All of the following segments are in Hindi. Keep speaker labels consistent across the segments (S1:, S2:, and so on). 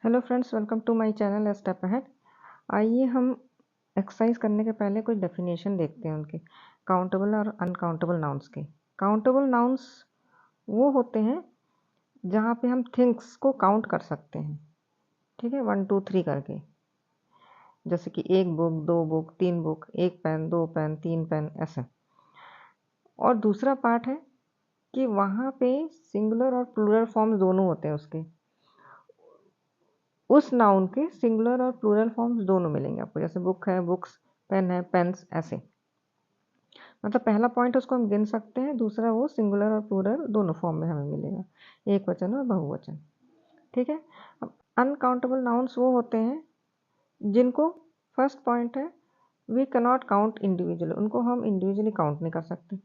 S1: Hello friends, welcome to my channel a step ahead. आइए हम एक्सरसाइज करने के पहले कुछ डेफिनेशन देखते हैं उनके काउंटेबल और अनकाउंटेबल नाउन्स के। काउंटेबल नाउन्स वो होते हैं जहाँ पे हम थिंग्स को काउंट कर सकते हैं, ठीक है, 1 2 3 करके, जैसे कि 1 book, 2 book, 3 book, 1 pen, 2 pen, 3 pen, ऐसे। और दूसरा पार्ट है कि वहाँ पे सिंगुलर और प्लूरल फॉर्म्स दोनों होते हैं उसके, उस नाउन के सिंगुलर और प्लूरल फॉर्म्स दोनों मिलेंगे आपको, जैसे बुक है, बुक्स, पेन है, पेन्स, ऐसे। मतलब पहला पॉइंट उसको हम गिन सकते हैं, दूसरा वो सिंगुलर और प्लूरल दोनों फॉर्म में हमें मिलेगा, एक वचन और बहुवचन, ठीक है। अब अनकाउंटेबल नाउन्स वो होते हैं जिनको, फर्स्ट पॉइंट है, वी कैनॉट काउंट इंडिविजुअली, उनको हम इंडिविजुअली काउंट नहीं कर सकते।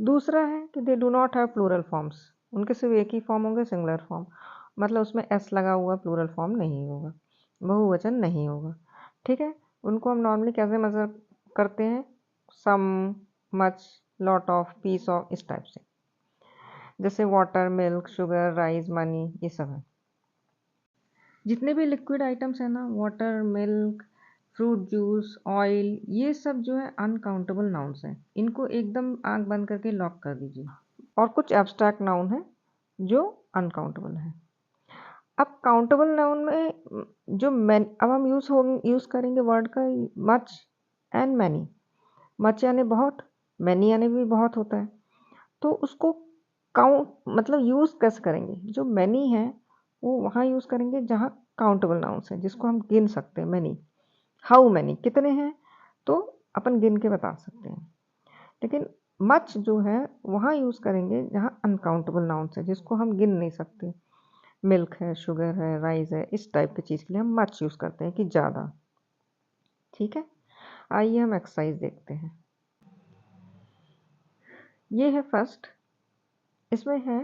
S1: दूसरा है कि they do not have plural forms, उनके सिर्फ एक ही फॉर्म होंगे, सिंगुलर फॉर्म, मतलब उसमें एस लगा हुआ प्लूरल फॉर्म नहीं होगा, बहुवचन नहीं होगा, ठीक है। उनको हम नॉर्मली कैसे मेजर करते हैं, some, much, lot of, piece of, इस टाइप से, जैसे water, milk, sugar, rice, money, ये सब है। जितने भी लिक्विड आइटम्स हैं ना, water, milk, fruit juice, oil, ये सब जो है अनकाउंटेबल नाउन्स हैं, इनको एकदम आंख बंद करके लॉक कर दीजिए। और कुछ एब्स्ट्रैक्ट नाउन है जो अनकाउंटेबल है। अब काउंटेबल नाउन में जो मैन, अब हम यूज़ करेंगे वर्ड का मच एंड मैनी। मच यानी बहुत, मैनी यानी भी बहुत होता है, तो उसको काउंट मतलब यूज़ कैसे करेंगे, जो मैनी है वो वहाँ यूज़ करेंगे जहाँ काउंटेबल नाउन्स है, जिसको हम गिन सकते हैं। मैनी, हाउ मैनी, कितने हैं, तो अपन गिन के बता सकते हैं। लेकिन मच जो है वहाँ यूज़ करेंगे जहाँ अनकाउंटेबल नाउन्स है, जिसको हम गिन नहीं सकते। मिल्क है, शुगर है, राइस है, इस टाइप की चीज़ के लिए हम मच यूज़ करते हैं कि ज़्यादा, ठीक है। आइए हम एक्सरसाइज देखते हैं। ये है फर्स्ट, इसमें है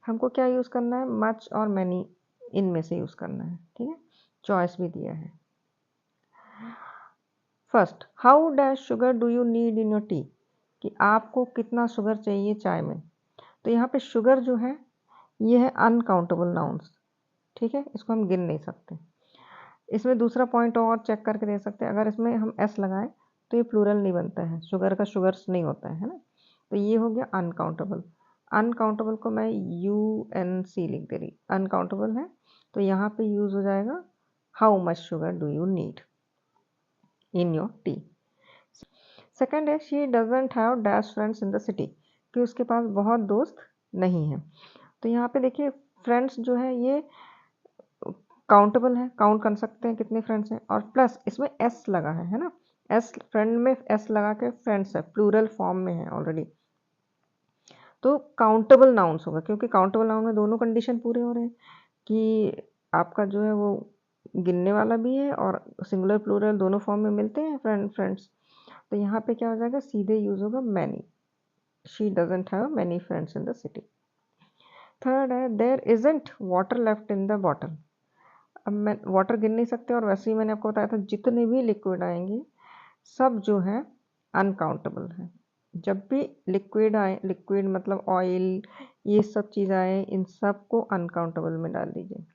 S1: हमको क्या यूज़ करना है, मच और मैनी, इनमें से यूज़ करना है, ठीक है। चॉइस भी दिया है। First, how dash sugar do you need in your T, कि आपको कितना शुगर चाहिए चाय में। तो यहाँ पे शुगर जो है ये है अनकाउंटेबल नाउन्स, ठीक है, इसको हम गिन नहीं सकते। इसमें दूसरा पॉइंट और चेक करके दे सकते हैं, अगर इसमें हम एस लगाएं तो ये प्लूरल नहीं बनता है, शुगर का शुगर्स नहीं होता है ना। तो ये हो गया अनकाउंटेबल। अनकाउंटेबल को मैं UNC लिख दे रही, अनकाउंटेबल है, तो यहाँ पे यूज़ हो जाएगा how much sugar do you need in your tea. Second है, she doesn't have dash friends in the city, कि उसके पास बहुत दोस्त नहीं हैं। तो यहाँ पे देखिए फ्रेंड्स जो है ये काउंटेबल है, काउंट कर सकते हैं कितने फ्रेंड्स हैं, और प्लस इसमें एस लगा है ना, एस फ्रेंड में एस लगा के फ्रेंड्स है, प्लूरल फॉर्म में है ऑलरेडी, तो काउंटेबल नाउन्स होगा, क्योंकि काउंटेबल नाउन में दोनों कंडीशन पूरे हो रहे हैं कि आपका जो है वो गिनने वाला भी है और सिंगुलर प्लूरल दोनों फॉर्म में मिलते हैं फ्रेंड्स। तो यहाँ पे क्या हो जाएगा, सीधे यूज होगा many, she doesn't have many friends in the city. Third है, there isn't water left in the bottle. अब मैं वाटर गिन नहीं सकते, और वैसे ही मैंने आपको बताया था जितने भी लिक्विड आएंगे सब जो है अनकाउंटेबल है। जब भी लिक्विड आए, लिक्विड मतलब ऑयल, ये सब चीज़ आए, इन सब को अनकाउंटेबल में डाल दीजिए,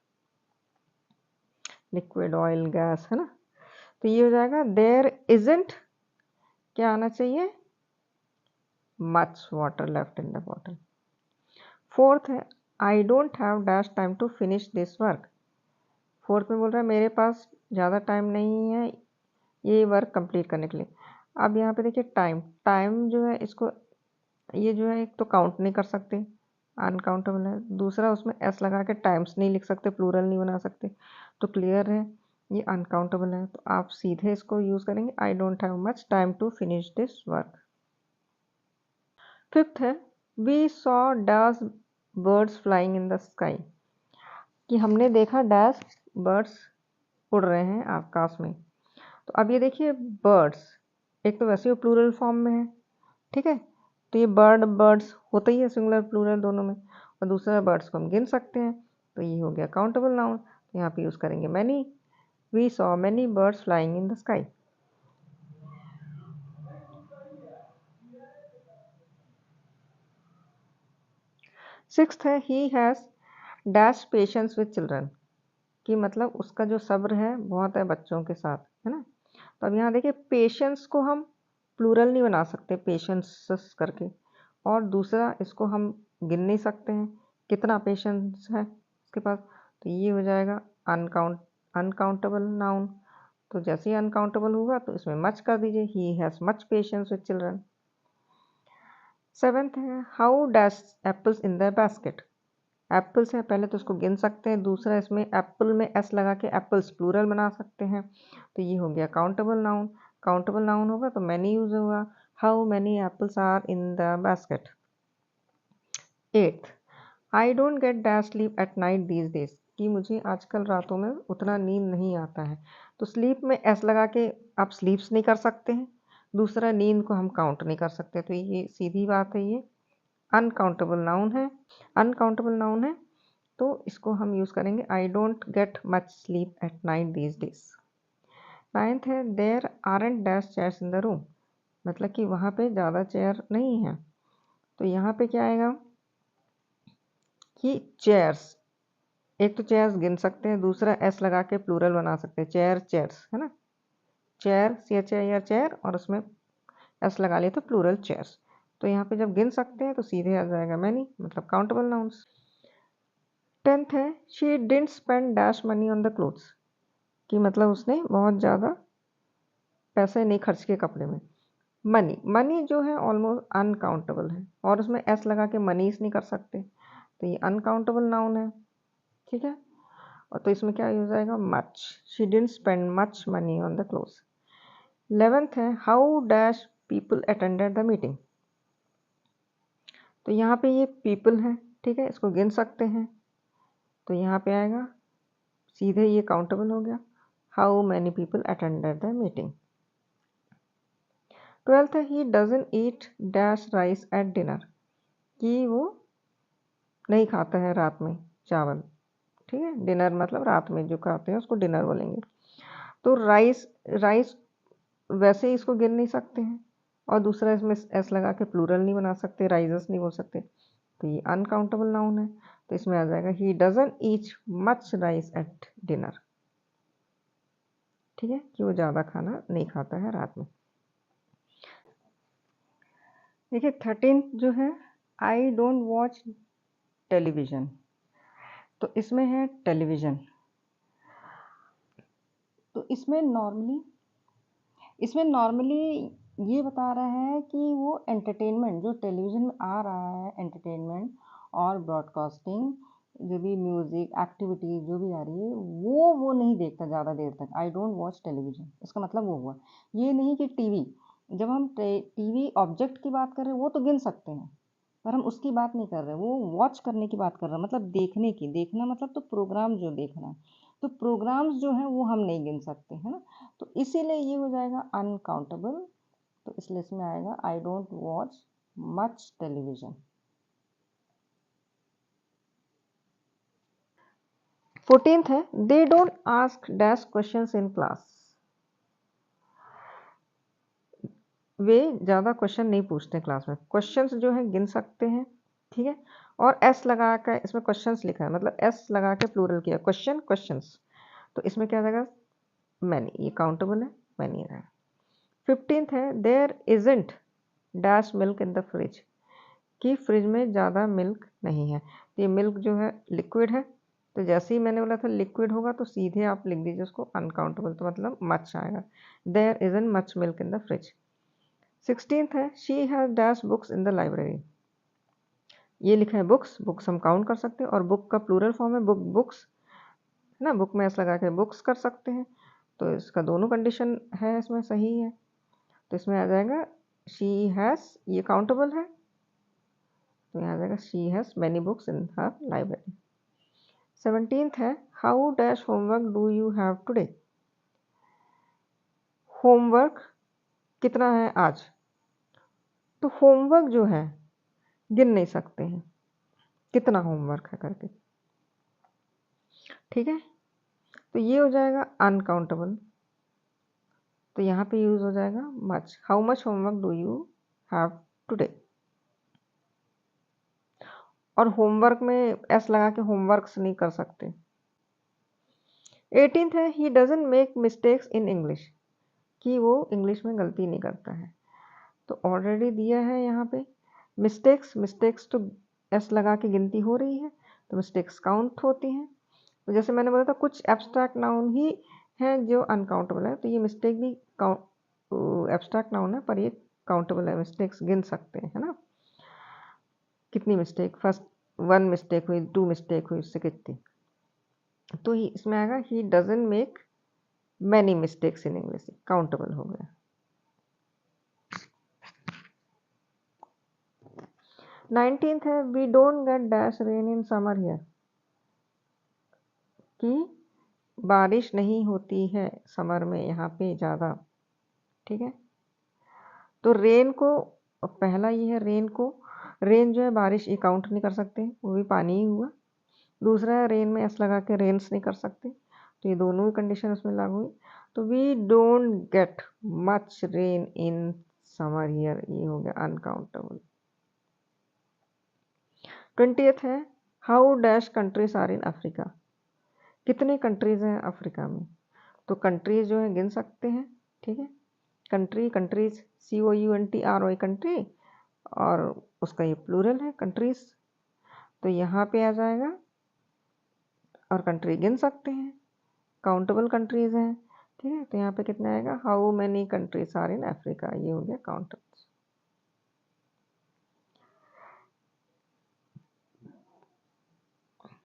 S1: लिक्विड, ऑयल, गैस, है ना। तो ये हो जाएगा देयर इजंट, क्या आना चाहिए, much water left in the bottle. Fourth है, I don't have dash time to finish this work. Fourth में बोल रहा है मेरे पास ज़्यादा टाइम नहीं है ये वर्क कंप्लीट करने के लिए। अब यहाँ पे देखिए टाइम, टाइम जो है इसको, ये जो है एक तो काउंट नहीं कर सकते, अनकाउंटेबल है, दूसरा उसमें एस लगा के टाइम्स नहीं लिख सकते, प्लूरल नहीं बना सकते, तो क्लियर है ये अनकाउंटेबल है। तो आप सीधे इसको यूज़ करेंगे, I don't have much time to finish this work. Fifth है, we saw dash birds flying in the sky, कि हमने देखा डैश बर्ड्स उड़ रहे हैं आकाश में। तो अब ये देखिए बर्ड्स, एक तो वैसे ही प्लूरल फॉर्म में है, ठीक है, तो ये बर्ड्स होता ही है सिंगुलर प्लूरल दोनों में, और दूसरा बर्ड्स को हम गिन सकते हैं, तो ये हो गया काउंटेबल नाउन। तो यहाँ पे यूज़ करेंगे many, we saw many birds flying in the sky. Sixth है, he has dash patience with children, कि मतलब उसका जो सब्र है बहुत है बच्चों के साथ, है ना। तो अब यहाँ देखिए पेशेंस को हम प्लूरल नहीं बना सकते पेशेंस करके, और दूसरा इसको हम गिन नहीं सकते हैं कितना पेशेंस है इसके पास, तो ये हो जाएगा अनकाउंटेबल नाउन। तो जैसे ही अनकाउंटेबल होगा तो इसमें मच कर दीजिए, he has much patience with children. 7th है how dash apples in the basket. Apples है, पहले तो उसको गिन सकते हैं, दूसरा इसमें एप्पल में एस लगा के एप्पल्स प्लूरल बना सकते हैं, तो ये हो गया काउंटेबल नाउन। काउंटेबल नाउन होगा तो मैनी यूज होगा, how many apples are in the basket. 8th I don't get dash sleep at night these days, कि मुझे आजकल रातों में उतना नींद नहीं आता है, तो स्लीप में एस लगा के आप स्लीप्स नहीं कर सकते हैं, दूसरा नींद को हम काउंट नहीं कर सकते, तो ये सीधी बात है, ये अनकाउंटेबल नाउन है। अनकाउंटेबल नाउन है तो इसको हम यूज़ करेंगे I don't get much sleep at night these days. 9th है there aren't dash chairs in the room, मतलब कि वहाँ पे ज़्यादा चेयर नहीं है, तो यहाँ पे क्या आएगा कि चेयर्स, एक तो चेयर्स गिन सकते हैं, दूसरा एस लगा के प्लूरल बना सकते हैं, चेयर चेयर्स, है ना। चेयर CHAIR चेयर, और उसमें एस लगा लिए तो प्लूरल चेयर्स, तो यहाँ पे जब गिन सकते हैं तो सीधे आ जाएगा मैनी, मतलब काउंटेबल नाउन्स। 10th है she didn't spend dash money on the clothes, कि मतलब उसने बहुत ज़्यादा पैसे नहीं खर्च किए कपड़े में। मनी, मनी जो है ऑलमोस्ट अनकाउंटेबल है, और उसमें एस लगा के मनीस नहीं कर सकते, तो ये अनकाउंटेबल नाउन है, ठीक है। और तो इसमें क्या यूज आएगा much, she didn't spend much money on the clothes. 11th है how dash people attended the meeting, तो यहाँ पे ये पीपल है, ठीक है, इसको गिन सकते हैं, तो यहाँ पे आएगा सीधे ये काउंटेबल हो गया, how many people attended the meeting. 12th है he doesn't eat dash rice at dinner, कि वो नहीं खाता है रात में चावल, ठीक है, डिनर मतलब रात में जो खाते हैं उसको डिनर बोलेंगे, तो राइस, राइस वैसे ही इसको गिन नहीं सकते हैं, और दूसरा इसमें एस लगा के प्लूरल नहीं बना सकते, राइजस नहीं बोल सकते, तो ये अनकाउंटेबल नाउन है, तो इसमें आ जाएगा he doesn't eat much rice at dinner, ठीक है, कि वो ज़्यादा खाना नहीं खाता है रात में। देखिए 13th जो है आई डोंट वॉच टेलीविज़न, तो इसमें है टेलीविज़न, तो इसमें नॉर्मली ये बता रहा है कि वो एंटरटेनमेंट जो टेलीविज़न में आ रहा है, एंटरटेनमेंट और ब्रॉडकास्टिंग, जो भी म्यूज़िक एक्टिविटीज़ जो भी आ रही है वो नहीं देखता ज़्यादा देर तक, आई डोंट वॉच टेलीविज़न, इसका मतलब वो हुआ, ये नहीं कि टीवी, जब हम टीवी ऑब्जेक्ट की बात कर रहे हैं वो तो गिन सकते हैं, पर हम उसकी बात नहीं कर रहे, वो वॉच करने की बात कर रहे हैं, मतलब देखने की, देखना मतलब तो प्रोग्राम जो देखना, तो प्रोग्राम्स जो हैं वो हम नहीं गिन सकते, है ना, तो इसीलिए ये हो जाएगा अनकाउंटेबल, तो इसलिए इसमें आएगा I don't watch much television. 14th है they don't ask dash questions in class, वे ज़्यादा क्वेश्चन नहीं पूछते क्लास में, क्वेश्चंस जो है गिन सकते हैं, ठीक है, और एस लगा कर इसमें क्वेश्चंस लिखा है, मतलब एस लगा के प्लूरल किया क्वेश्चन क्वेश्चंस, तो इसमें क्या जाएगा मैनी, ये काउंटेबल है, मैनी है। 15th है there isn't dash milk in the fridge, कि फ्रिज में ज़्यादा मिल्क नहीं है, तो ये मिल्क जो है लिक्विड है, तो जैसे ही मैंने बोला था लिक्विड होगा तो सीधे आप लिख दीजिए उसको अनकाउंटेबल, तो मतलब मच आएगा, there isn't much milk in the fridge. 16th है she has dash books in the library, ये लिखा है बुक्स, बुक्स हम काउंट कर सकते हैं, और बुक का प्लूरल फॉर्म है बुक, बुक्स है ना, बुक में ऐसा लगा के बुक्स कर सकते हैं, तो इसका दोनों कंडीशन है इसमें सही है, तो इसमें आ जाएगा शी हैज़, ये काउंटेबल है, तो यहाँ आ जाएगा she has many books in her library. 17th है how dash homework do you have today, homework कितना है आज, तो होमवर्क जो है गिन नहीं सकते हैं कितना होमवर्क है करके, ठीक है, तो ये हो जाएगा अनकाउंटेबल, तो यहाँ पे यूज हो जाएगा much, how much homework do you have today, और होमवर्क में एस लगा के होमवर्क्स नहीं कर सकते, 18th है ही doesn't make mistakes in English, कि वो इंग्लिश में गलती नहीं करता है। तो ऑलरेडी दिया है यहाँ पे मिस्टेक्स तो एस लगा के गिनती हो रही है, तो मिस्टेक्स काउंट होती हैं। तो जैसे मैंने बोला था कुछ एब्स्ट्रैक्ट नाउन ही हैं जो अनकाउंटेबल है, तो ये मिस्टेक भी एब्स्ट्रैक्ट नाउन है पर ये काउंटेबल है, मिस्टेक्स गिन सकते हैं, है ना। कितनी मिस्टेक, फर्स्ट 1 मिस्टेक हुई, 2 मिस्टेक हुई, उससे कितनी, तो इसमें आएगा he doesn't make many mistakes in English, countable हो गया। 19th है we don't get dash rain in summer here, कि बारिश नहीं होती है समर में यहाँ पे ज़्यादा, ठीक है। तो रेन को, पहला ये है रेन जो है बारिश ये काउंट नहीं कर सकते, वो भी पानी ही हुआ। दूसरा है रेन में एस लगा के रेन्स नहीं कर सकते, तो ये दोनों ही कंडीशन उसमें लागू हुई। तो we don't get much rain in summer here, ये हो गया अनकाउंटेबल। 20th है how dash countries are in Africa, कितने कंट्रीज हैं अफ्रीका में, तो कंट्रीज जो है गिन सकते हैं, ठीक है। कंट्रीज COUNTRY कंट्री, और उसका ये प्लूरल है कंट्रीज, तो यहाँ पे आ जाएगा, और कंट्री गिन सकते हैं, काउंटेबल कंट्रीज हैं, ठीक है। तो यहाँ पे कितना आएगा, how many countries are in Africa, ये हो गया काउंटेबल।